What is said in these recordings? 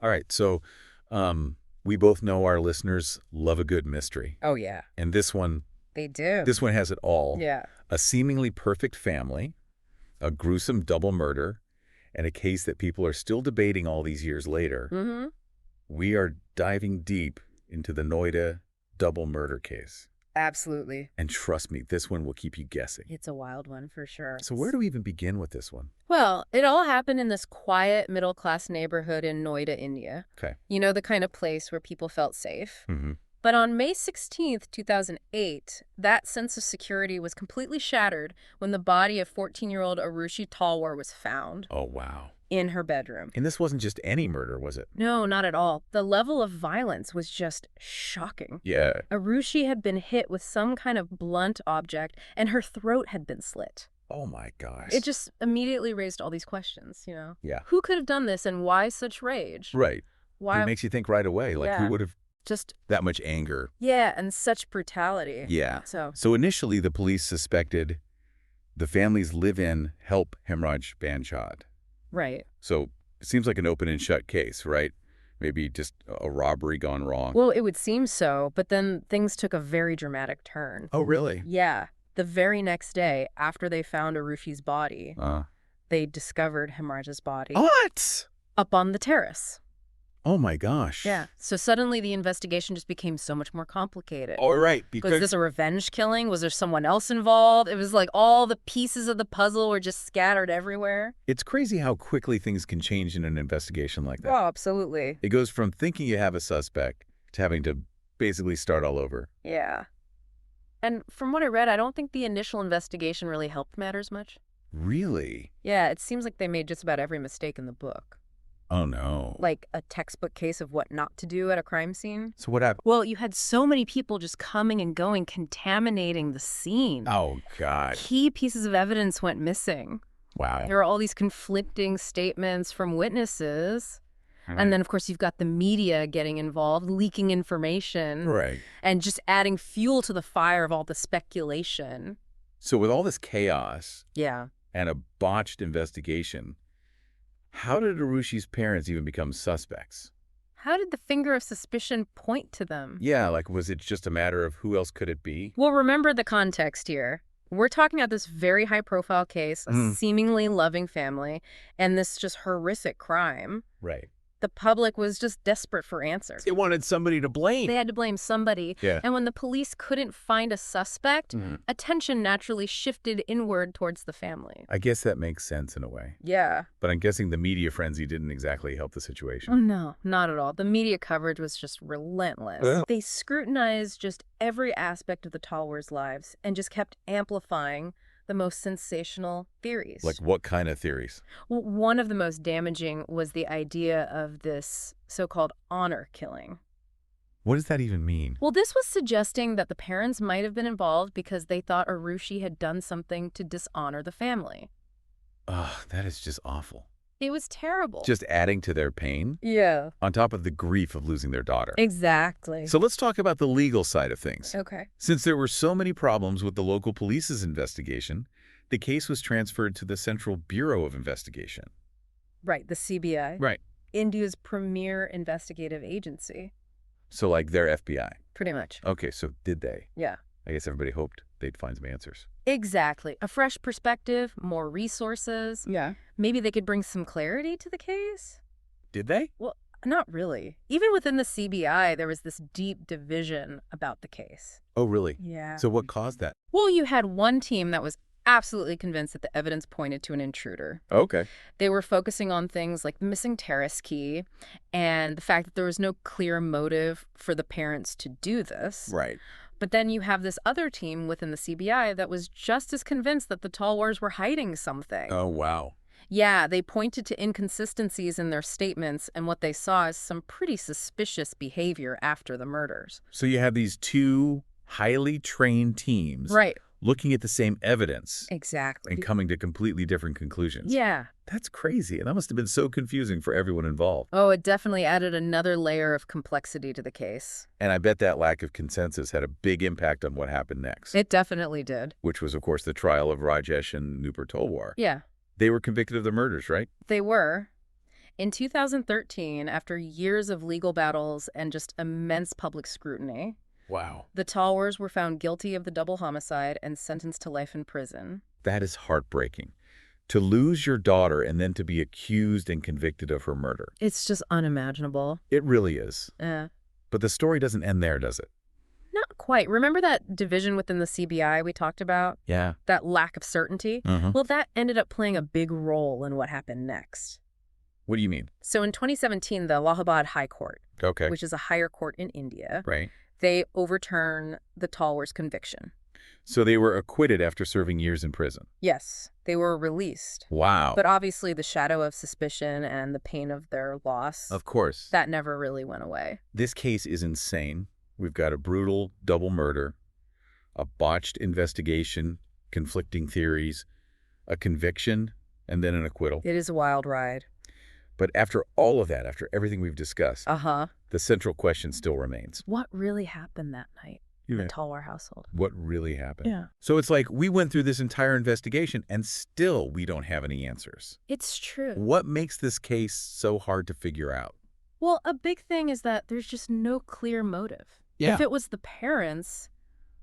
All right, so we both know our listeners love a good mystery. Oh, yeah. And this one They do. has it all. Yeah. A seemingly perfect family, a gruesome double murder, and a case that people are still debating all these years later. Mm-hmm. We are diving deep into the Noida Double Murder Case. Absolutely. And trust me, this one will keep you guessing. It's a wild one for sure. So where do we even begin with this one? Well, it all happened in this quiet middle-class neighborhood in Noida, India. Okay. You know, the kind of place where people felt safe. Mm-hmm. But on May 16th, 2008, that sense of security was completely shattered when the body of 14-year-old Aarushi Talwar was found. Oh, wow. In her bedroom. And this wasn't just any murder, was it? No, not at all. The level of violence was just shocking. Yeah. Aarushi had been hit with some kind of blunt object, and her throat had been slit. Oh, my gosh. It just immediately raised all these questions, Yeah. Who could have done this, and why such rage? Right. Why? It makes you think right away, like, who would have just that much anger? Yeah, and such brutality. Yeah. So initially, the police suspected the family's live-in help Hemraj Banjade. Right. So it seems like an open and shut case, right? Maybe just a robbery gone wrong. Well, it would seem so, but then things took a very dramatic turn. Oh, really? Yeah. The very next day, after they found Arushi's body, they discovered Hemraj's body. What? Up on the terrace. Oh, my gosh. Yeah. So suddenly the investigation just became so much more complicated. Oh, right. Was this a revenge killing? Was there someone else involved? It was like all the pieces of the puzzle were just scattered everywhere. It's crazy how quickly things can change in an investigation like that. Oh, absolutely. It goes from thinking you have a suspect to having to basically start all over. Yeah. And from what I read, I don't think the initial investigation really helped matters much. Really? Yeah, it seems like they made just about every mistake in the book. Oh, no. Like a textbook case of what not to do at a crime scene. So what happened? Well, you had so many people just coming and going, contaminating the scene. Oh, God. Key pieces of evidence went missing. Wow. There are all these conflicting statements from witnesses. Right. And then, of course, you've got the media getting involved, leaking information. Right. And just adding fuel to the fire of all the speculation. So with all this chaos and a botched investigation, how did Arushi's parents even become suspects? How did the finger of suspicion point to them? Yeah, like was it just a matter of who else could it be? Well, remember the context here. We're talking about this very high-profile case, a seemingly loving family, and this just horrific crime. Right. The public was just desperate for answers. They wanted somebody to blame. They had to blame somebody. Yeah. And when the police couldn't find a suspect, attention naturally shifted inward towards the family. I guess that makes sense in a way. Yeah. But I'm guessing the media frenzy didn't exactly help the situation. Oh, no, not at all. The media coverage was just relentless. Yeah. They scrutinized just every aspect of the Talwars' lives and just kept amplifying the most sensational theories. Like what kind of theories? Well, one of the most damaging was the idea of this so-called honor killing. What does that even mean? Well, this was suggesting that the parents might have been involved because they thought Aarushi had done something to dishonor the family. Ugh, that is just awful. It was terrible. Just adding to their pain? Yeah. On top of the grief of losing their daughter. Exactly. So let's talk about the legal side of things. Okay. Since there were so many problems with the local police's investigation, the case was transferred to the Central Bureau of Investigation. Right, the CBI. Right. India's premier investigative agency. So like their FBI. Pretty much. Okay, so did they? Yeah. I guess everybody hoped they'd find some answers. Exactly. A fresh perspective, more resources. Yeah. Maybe they could bring some clarity to the case? Did they? Well, not really. Even within the CBI, there was this deep division about the case. Oh, really? Yeah. So what caused that? Well, you had one team that was absolutely convinced that the evidence pointed to an intruder. Okay. They were focusing on things like the missing terrace key and the fact that there was no clear motive for the parents to do this. Right. But then you have this other team within the CBI that was just as convinced that the Talwars were hiding something. Oh, wow. Yeah, they pointed to inconsistencies in their statements, and what they saw is some pretty suspicious behavior after the murders. So you have these two highly trained teams. Right. Looking at the same evidence. Exactly. And coming to completely different conclusions. Yeah. That's crazy. And that must have been so confusing for everyone involved. Oh, it definitely added another layer of complexity to the case. And I bet that lack of consensus had a big impact on what happened next. It definitely did. Which was, of course, the trial of Rajesh and Noida Talwar. Yeah. They were convicted of the murders, right? They were. In 2013, after years of legal battles and just immense public scrutiny, Wow. the Talwars were found guilty of the double homicide and sentenced to life in prison. That is heartbreaking. To lose your daughter and then to be accused and convicted of her murder. It's just unimaginable. It really is. Eh. But the story doesn't end there, does it? Not quite. Remember that division within the CBI we talked about? Yeah. That lack of certainty? Well, that ended up playing a big role in what happened next. What do you mean? So in 2017, the Allahabad High Court, Okay. which is a higher court in India, Right. they overturned the Talwars' conviction. So they were acquitted after serving years in prison. Yes, they were released. Wow. But obviously the shadow of suspicion and the pain of their loss, Of course. that never really went away. This case is insane. We've got a brutal double murder, a botched investigation, conflicting theories, a conviction, and then an acquittal. It is a wild ride. But after all of that, after everything we've discussed, Uh-huh. the central question still remains. What really happened that night in the Talwar household? What really happened? Yeah. So it's like we went through this entire investigation and still we don't have any answers. It's true. What makes this case so hard to figure out? Well, a big thing is that there's just no clear motive. Yeah. If it was the parents,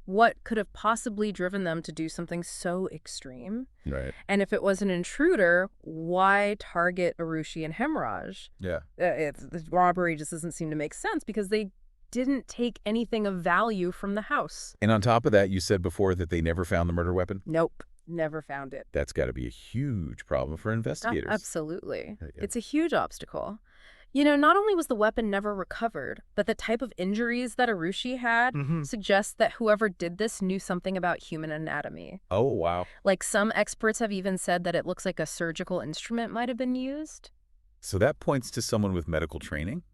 what could have possibly driven them to do something so extreme? Right. And if it was an intruder, why target Aarushi and Hemraj? Yeah. The robbery just doesn't seem to make sense because they didn't take anything of value from the house. And on top of that, you said before that they never found the murder weapon? Nope, never found it. That's got to be a huge problem for investigators. Absolutely. Yeah. It's a huge obstacle. You know, not only was the weapon never recovered, but the type of injuries that Aarushi had suggests that whoever did this knew something about human anatomy. Oh, wow. Like some experts have even said that it looks like a surgical instrument might have been used. So that points to someone with medical training?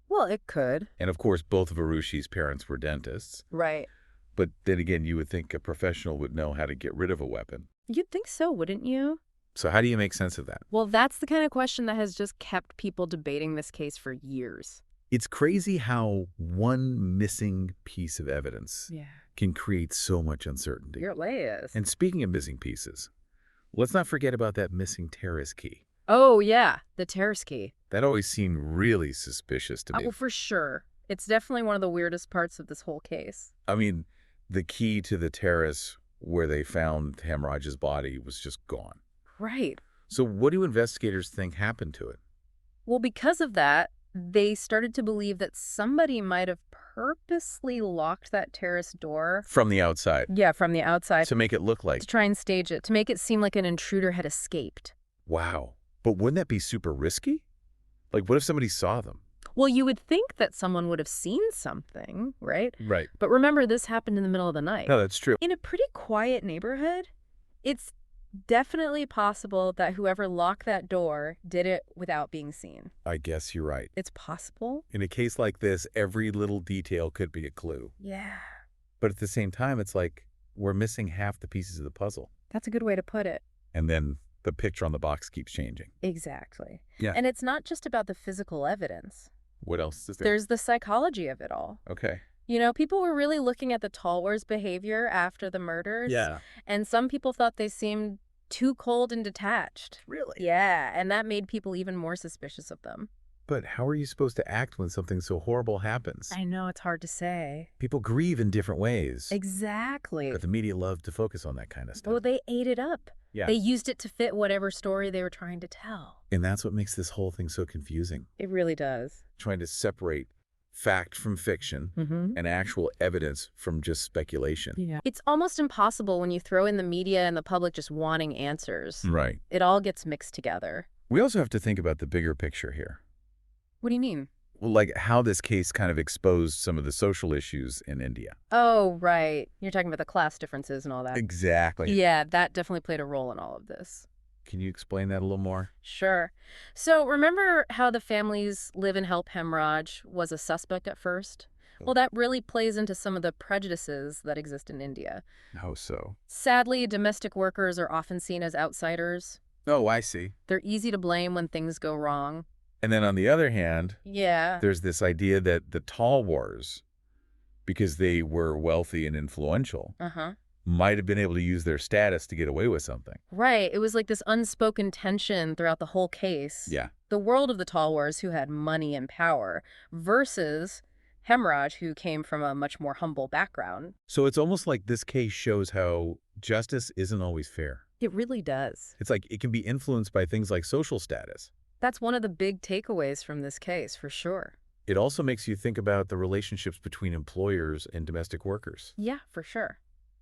Well, it could. And of course, both of Arushi's parents were dentists. Right. But then again, you would think a professional would know how to get rid of a weapon. You'd think so, wouldn't you? So how do you make sense of that? Well, that's the kind of question that has just kept people debating this case for years. It's crazy how one missing piece of evidence can create so much uncertainty. Your layers. And speaking of missing pieces, let's not forget about that missing terrace key. Oh, yeah, the terrace key. That always seemed really suspicious to me. Well, for sure. It's definitely one of the weirdest parts of this whole case. I mean, the key to the terrace where they found Hemraj's body was just gone. Right. So what do investigators think happened to it? Well, because of that, they started to believe that somebody might have purposely locked that terrace door. From the outside. Yeah, from the outside. To make it look like. To try and stage it, to make it seem like an intruder had escaped. Wow. But wouldn't that be super risky? Like, what if somebody saw them? Well, you would think that someone would have seen something, right? Right. But remember, this happened in the middle of the night. No, that's true. In a pretty quiet neighborhood, it's definitely possible that whoever locked that door did it without being seen. I guess you're right. It's possible. In a case like this, every little detail could be a clue. Yeah. But at the same time, it's like we're missing half the pieces of the puzzle. That's a good way to put it. And then the picture on the box keeps changing. Exactly. Yeah. And it's not just about the physical evidence. What else is there? There's the psychology of it all. Okay. You know, people were really looking at the Talwars' behavior after the murders. Yeah. And some people thought they seemed too cold and detached. Really? Yeah, and that made people even more suspicious of them. But how are you supposed to act when something so horrible happens? I know, it's hard to say. People grieve in different ways. Exactly. But the media love to focus on that kind of stuff. Well, they ate it up. Yeah. They used it to fit whatever story they were trying to tell. And that's what makes this whole thing so confusing. It really does. Trying to separate fact from fiction and actual evidence from just speculation. Yeah. It's almost impossible when you throw in the media and the public just wanting answers. Right. It all gets mixed together. We also have to think about the bigger picture here. What do you mean? Well, like how this case kind of exposed some of the social issues in India. Oh, right. You're talking about the class differences and all that. Exactly. Yeah, that definitely played a role in all of this. Can you explain that a little more? Sure. So remember how the family's Live and Help Hemraj was a suspect at first? Well, that really plays into some of the prejudices that exist in India. How so? Sadly, domestic workers are often seen as outsiders. Oh, I see. They're easy to blame when things go wrong. And then on the other hand, Yeah. there's this idea that the Talwars, because they were wealthy and influential, might have been able to use their status to get away with something. Right. It was like this unspoken tension throughout the whole case. Yeah. The world of the Talwars, who had money and power, versus Hemraj, who came from a much more humble background. So it's almost like this case shows how justice isn't always fair. It really does. It's like it can be influenced by things like social status. That's one of the big takeaways from this case, for sure. It also makes you think about the relationships between employers and domestic workers. Yeah, for sure.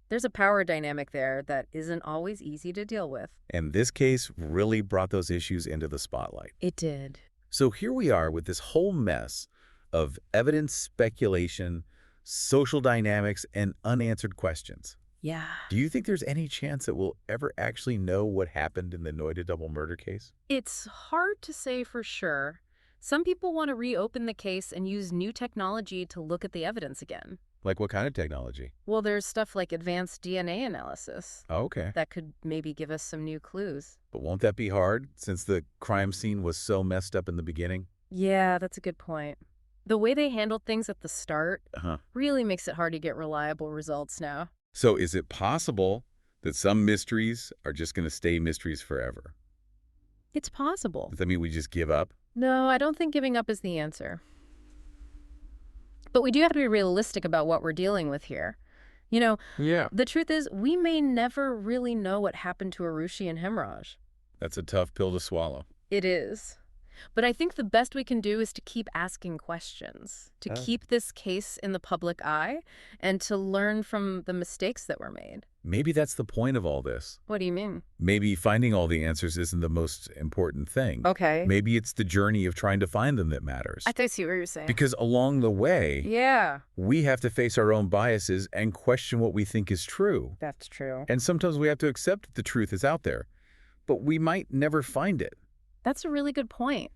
There's a power dynamic there that isn't always easy to deal with. And this case really brought those issues into the spotlight. It did. So here we are with this whole mess of evidence, speculation, social dynamics, and unanswered questions. Yeah. Do you think there's any chance that we'll ever actually know what happened in the Noida Double Murder Case? It's hard to say for sure. Some people want to reopen the case and use new technology to look at the evidence again. Like what kind of technology? Well, there's stuff like advanced DNA analysis Oh, okay. that could maybe give us some new clues. But won't that be hard since the crime scene was so messed up in the beginning? Yeah, that's a good point. The way they handled things at the start really makes it hard to get reliable results now. So is it possible that some mysteries are just going to stay mysteries forever? It's possible. Does that mean we just give up? No, I don't think giving up is the answer. But we do have to be realistic about what we're dealing with here. You know, the truth is, we may never really know what happened to Aarushi and Hemraj. That's a tough pill to swallow. It is. But I think the best we can do is to keep asking questions, to keep this case in the public eye, and to learn from the mistakes that were made. Maybe that's the point of all this. What do you mean? Maybe finding all the answers isn't the most important thing. Okay. Maybe it's the journey of trying to find them that matters. I see what you're saying. Because along the way, Yeah. we have to face our own biases and question what we think is true. That's true. And sometimes we have to accept that the truth is out there, but we might never find it. That's a really good point.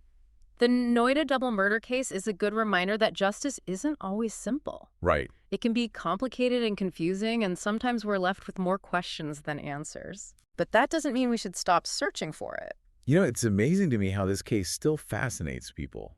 The Noida Double Murder Case is a good reminder that justice isn't always simple. Right. It can be complicated and confusing, and sometimes we're left with more questions than answers. But that doesn't mean we should stop searching for it. You know, it's amazing to me how this case still fascinates people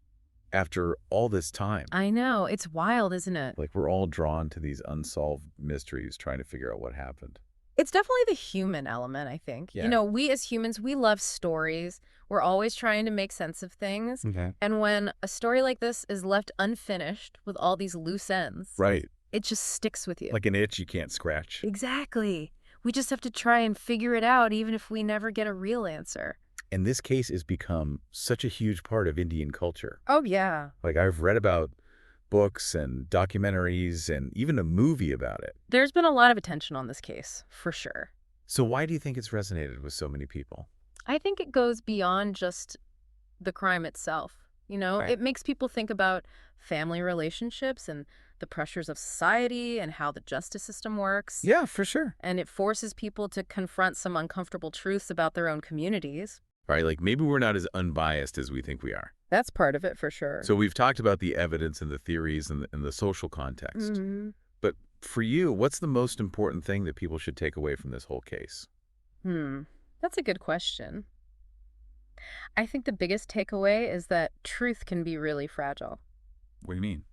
after all this time. I know. It's wild, isn't it? Like we're all drawn to these unsolved mysteries trying to figure out what happened. It's definitely the human element, I think. Yeah. You know, we as humans, we love stories. We're always trying to make sense of things. Okay. And when a story like this is left unfinished with all these loose ends, Right. it just sticks with you. Like an itch you can't scratch. Exactly. We just have to try and figure it out, even if we never get a real answer. And this case has become such a huge part of Indian culture. Oh, yeah. Like I've read about books and documentaries and even a movie about it. There's been a lot of attention on this case, for sure. So why do you think it's resonated with so many people? I think it goes beyond just the crime itself. You know, Right. It makes people think about family relationships and the pressures of society and how the justice system works. Yeah, for sure. And it forces people to confront some uncomfortable truths about their own communities. Right, like maybe we're not as unbiased as we think we are. That's part of it, for sure. So we've talked about the evidence and the theories and the social context. But for you, what's the most important thing that people should take away from this whole case? That's a good question. I think the biggest takeaway is that truth can be really fragile. What do you mean?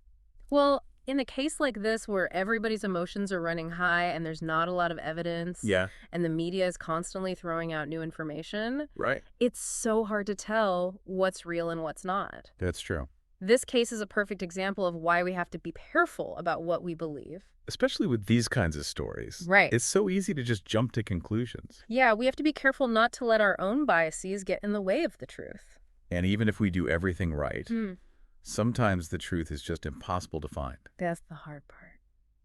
Well, in a case like this where everybody's emotions are running high and there's not a lot of evidence, Yeah. and the media is constantly throwing out new information, Right. it's so hard to tell what's real and what's not. That's true. This case is a perfect example of why we have to be careful about what we believe. Especially with these kinds of stories. Right. It's so easy to just jump to conclusions. Yeah, we have to be careful not to let our own biases get in the way of the truth. And even if we do everything right, sometimes the truth is just impossible to find. That's the hard part.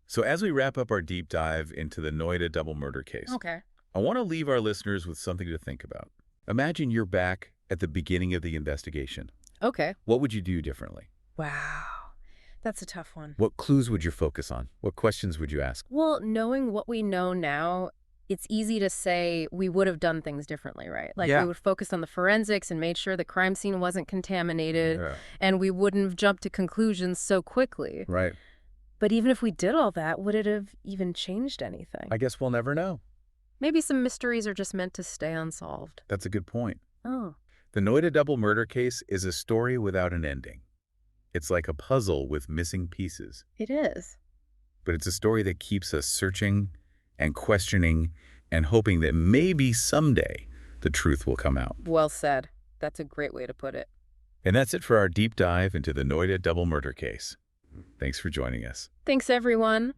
So as we wrap up our deep dive into the Noida Double Murder Case, Okay. I want to leave our listeners with something to think about. Imagine you're back at the beginning of the investigation. Okay. What would you do differently? Wow. That's a tough one. What clues would you focus on? What questions would you ask? Well, knowing what we know now, it's easy to say we would have done things differently, right? Like Yeah. we would focus on the forensics and made sure the crime scene wasn't contaminated, Yeah. and we wouldn't have jumped to conclusions so quickly. Right. But even if we did all that, would it have even changed anything? I guess we'll never know. Maybe some mysteries are just meant to stay unsolved. That's a good point. Oh. The Noida Double Murder Case is a story without an ending. It's like a puzzle with missing pieces. It is. But it's a story that keeps us searching and questioning and hoping that maybe someday the truth will come out. Well said. That's a great way to put it. And that's it for our deep dive into the Noida Double Murder Case. Thanks for joining us. Thanks, everyone.